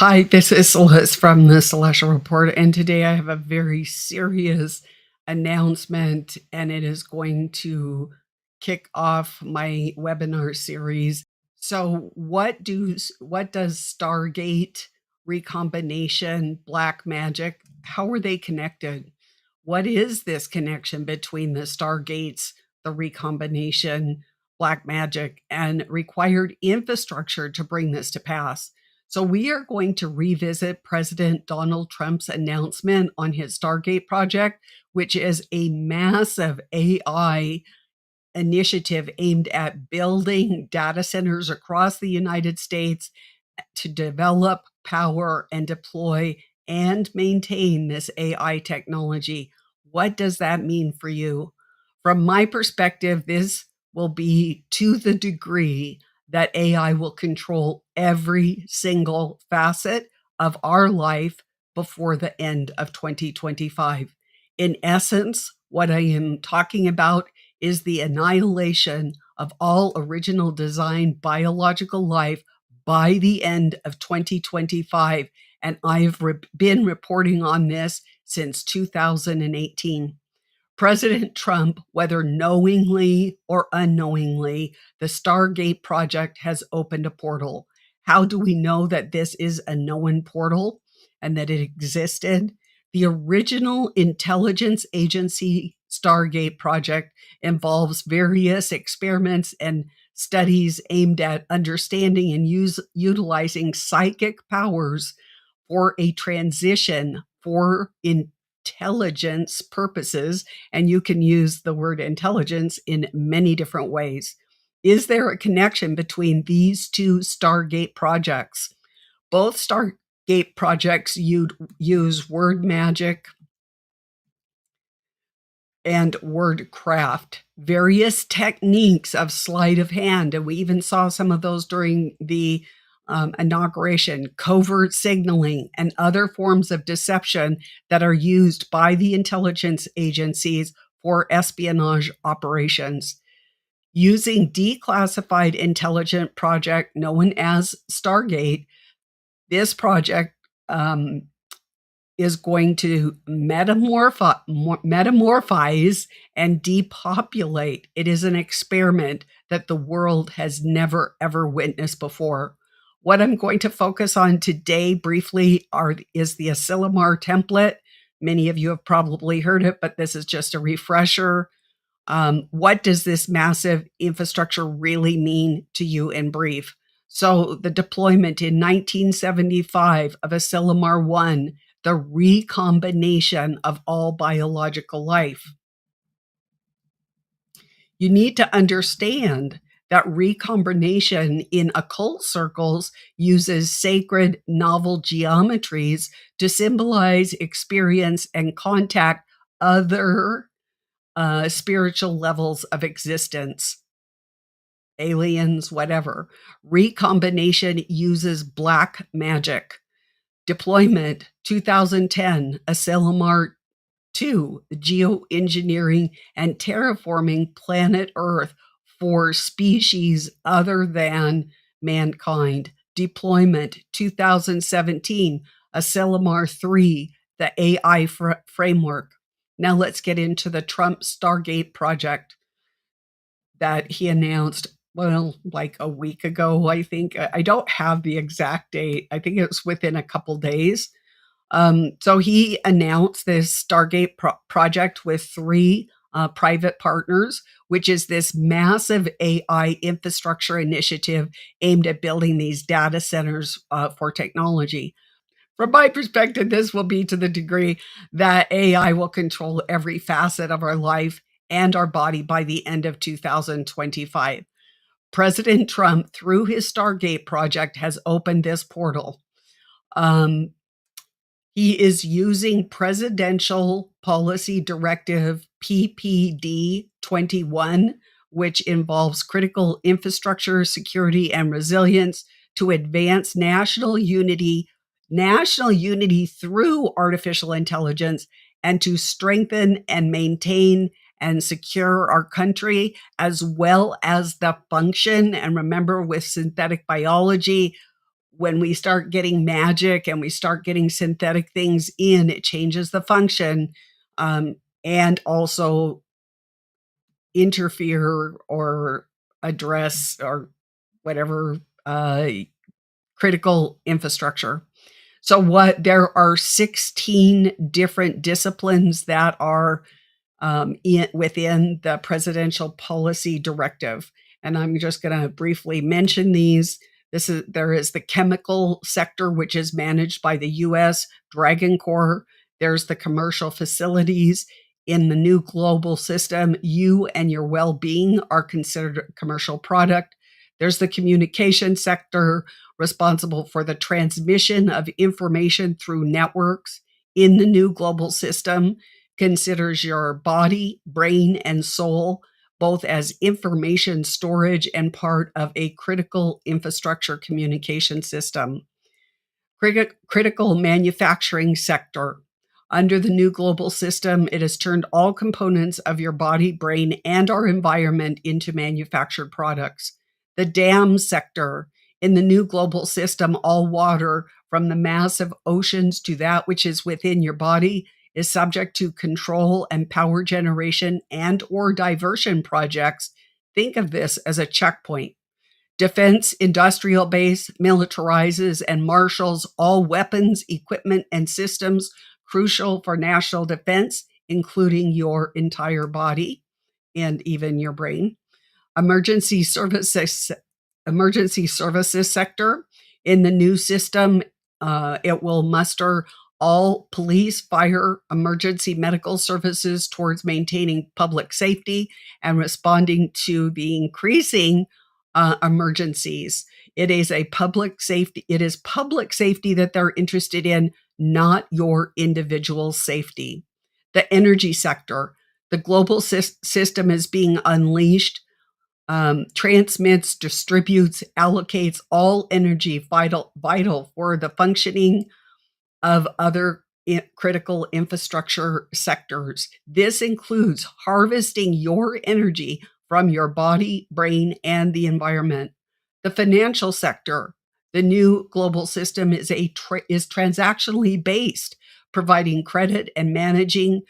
Hi, this is Celeste from the Celestial Report, and today I have a very serious announcement, and it is going to kick off my webinar series. So, what does Stargate, recombination, black magic? How are they connected? What is this connection between the Stargates, the recombination, black magic, and required infrastructure to bring this to pass? So, we are going to revisit President Donald Trump's announcement on his Stargate project, which is a massive AI initiative aimed at building data centers across the United States to develop, power, and deploy and maintain this AI technology. What does that mean for you? From my perspective, this will be to the degree that AI will control every single facet of our life before the end of 2025. In essence, what I am talking about is the annihilation of all original design biological life by the end of 2025. And I've been reporting on this since 2018. President Trump, whether knowingly or unknowingly, the Stargate project has opened a portal. How do we know that this is a known portal and that it existed? The original intelligence agency Stargate project involves various experiments and studies aimed at understanding and utilizing psychic powers for a transition for intelligence purposes, and you can use the word intelligence in many different ways. Is there a connection between these two Stargate projects? Both Stargate projects use word magic and wordcraft, various techniques of sleight of hand, and we even saw some of those during the inauguration, covert signaling, and other forms of deception that are used by the intelligence agencies for espionage operations. Using declassified intelligence project known as Stargate, this project is going to metamorphize and depopulate. It is an experiment that the world has never, ever witnessed before. What I'm going to focus on today briefly is the Asilomar template. Many of you have probably heard it, but this is just a refresher. What does this massive infrastructure really mean to you in brief? So the deployment in 1975 of Asilomar 1, the recombination of all biological life. You need to understand that recombination in occult circles uses sacred novel geometries to symbolize, experience, and contact other spiritual levels of existence, aliens, whatever. Recombination uses black magic. Deployment 2010, Asilomar 2, geoengineering and terraforming planet Earth for species other than mankind. Deployment 2017, Asilomar 3, the AI framework. Now let's get into the Trump Stargate project that he announced, well, like a week ago, I think. I don't have the exact date. I think it was within a couple days. So he announced this Stargate project with three private partners, which is this massive AI infrastructure initiative aimed at building these data centers for technology. From my perspective, this will be to the degree that AI will control every facet of our life and our body by the end of 2025. President Trump, through his Stargate project, has opened this portal. He is using Presidential Policy Directive PPD 21, which involves critical infrastructure, security, and resilience to advance national unity through artificial intelligence, and to strengthen and maintain and secure our country, as well as the function. And remember, with synthetic biology, when we start getting magic and we start getting synthetic things in, it changes the function, and also interfere or address or whatever critical infrastructure. So there are 16 different disciplines that are within the presidential policy directive. And I'm just going to briefly mention these. There is the chemical sector, which is managed by the U.S. Dragon Corps. There's the commercial facilities. In the new global system, you and your well-being are considered a commercial product. There's the communication sector, responsible for the transmission of information through networks. In the new global system, considers your body, brain, and soul both as information storage and part of a critical infrastructure communication system. Critical manufacturing sector. Under the new global system, it has turned all components of your body, brain, and our environment into manufactured products. The dam sector. In the new global system, all water, from the massive oceans to that which is within your body, is subject to control and power generation and or diversion projects. Think of this as a checkpoint. Defense industrial base militarizes and marshals all weapons, equipment, and systems crucial for national defense, including your entire body and even your brain. Emergency services sector. In the new system, it will muster all police, fire, emergency medical services towards maintaining public safety and responding to the increasing emergencies. It is public safety that they're interested in, not your individual safety. The energy sector. The global system is being unleashed, transmits, distributes, allocates all energy vital for the functioning of other critical infrastructure sectors. This includes harvesting your energy from your body, brain, and the environment. The financial sector. The new global system is transactionally based, providing credit and managing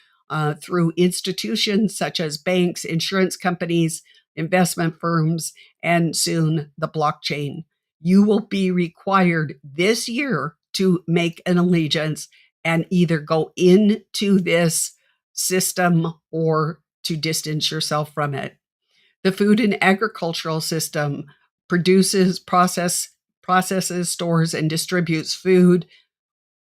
through institutions such as banks, insurance companies, investment firms, and soon the blockchain. You will be required this year to make an allegiance and either go into this system or to distance yourself from it. The food and agricultural system processes, stores, and distributes food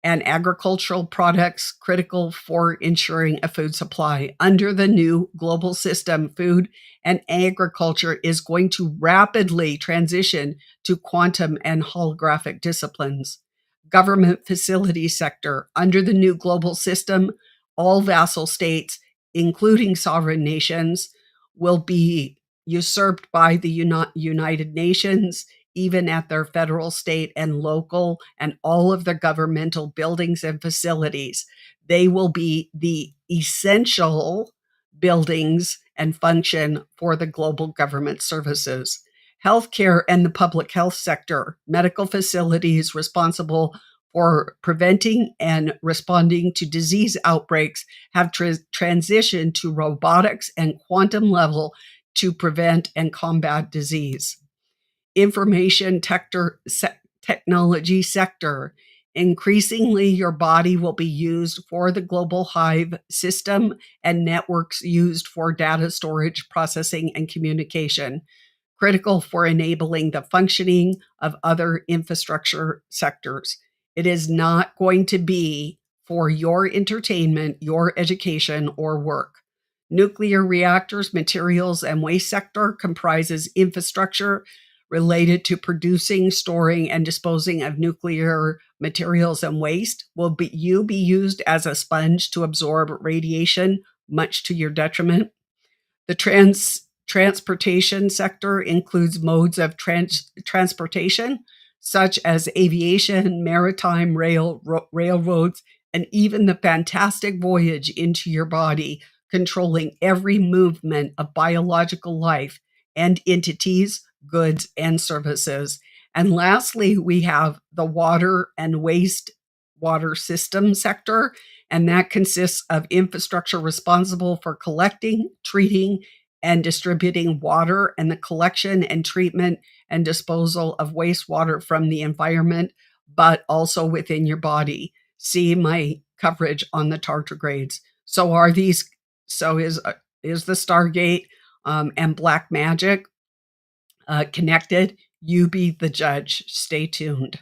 and agricultural products critical for ensuring a food supply. Under the new global system, food and agriculture is going to rapidly transition to quantum and holographic disciplines. Government facility sector. Under the new global system, all vassal states, including sovereign nations, will be usurped by the United Nations, even at their federal, state, and local, and all of their governmental buildings and facilities. They will be the essential buildings and function for the global government services. Healthcare and the public health sector. Medical facilities responsible for preventing and responding to disease outbreaks have transitioned to robotics and quantum level to prevent and combat disease. Information technology sector. Increasingly, your body will be used for the global hive system and networks used for data storage, processing, and communication, critical for enabling the functioning of other infrastructure sectors. It is not going to be for your entertainment, your education, or work. Nuclear reactors, materials, and waste sector comprises infrastructure related to producing, storing, and disposing of nuclear materials and waste. Will be used as a sponge to absorb radiation, much to your detriment. The transportation sector includes modes of transportation, such as aviation, maritime, railroads, and even the fantastic voyage into your body, controlling every movement of biological life and entities, goods, and services. And lastly, we have the water and waste water system sector, and that consists of infrastructure responsible for collecting, treating, and distributing water and the collection and treatment and disposal of wastewater from the environment, but also within your body. See my coverage on the tardigrades. So are these? So is the Stargate and Black Magic connected? You be the judge. Stay tuned.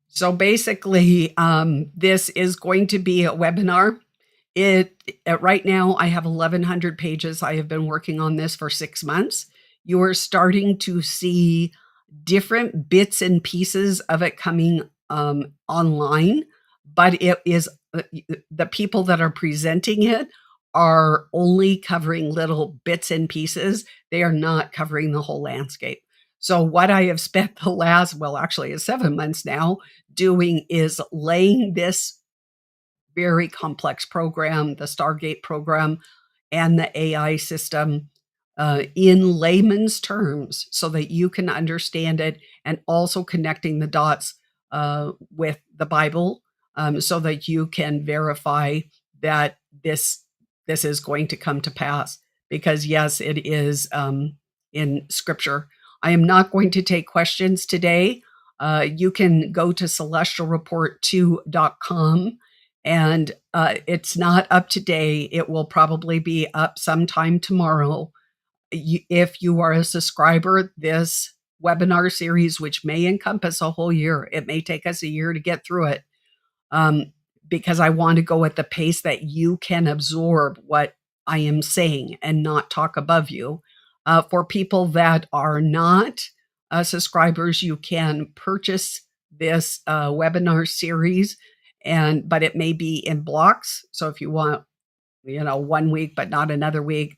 So basically, this is going to be a webinar. Right now, I have 1,100 pages. I have been working on this for 6 months. You are starting to see different bits and pieces of it coming online, but it is the people that are presenting it are only covering little bits and pieces. They are not covering the whole landscape. So what I have spent the last, well, actually, is 7 months now doing is laying this very complex program, the Stargate program, and the AI system in layman's terms so that you can understand it, and also connecting the dots with the Bible so that you can verify that this is going to come to pass. Because yes, it is in Scripture. I am not going to take questions today. You can go to celestialreport2.com, and it's not up today. It will probably be up sometime tomorrow. If you are a subscriber, this webinar series, which may encompass a whole year, it may take us a year to get through it, because I want to go at the pace that you can absorb what I am saying and not talk above you. For people that are not subscribers, you can purchase this webinar series, but it may be in blocks. So if you want, 1 week, but not another week,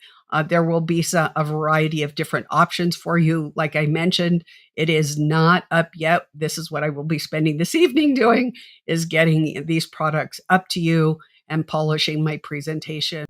there will be a variety of different options for you. Like I mentioned, it is not up yet. This is what I will be spending this evening doing, is getting these products up to you and polishing my presentation.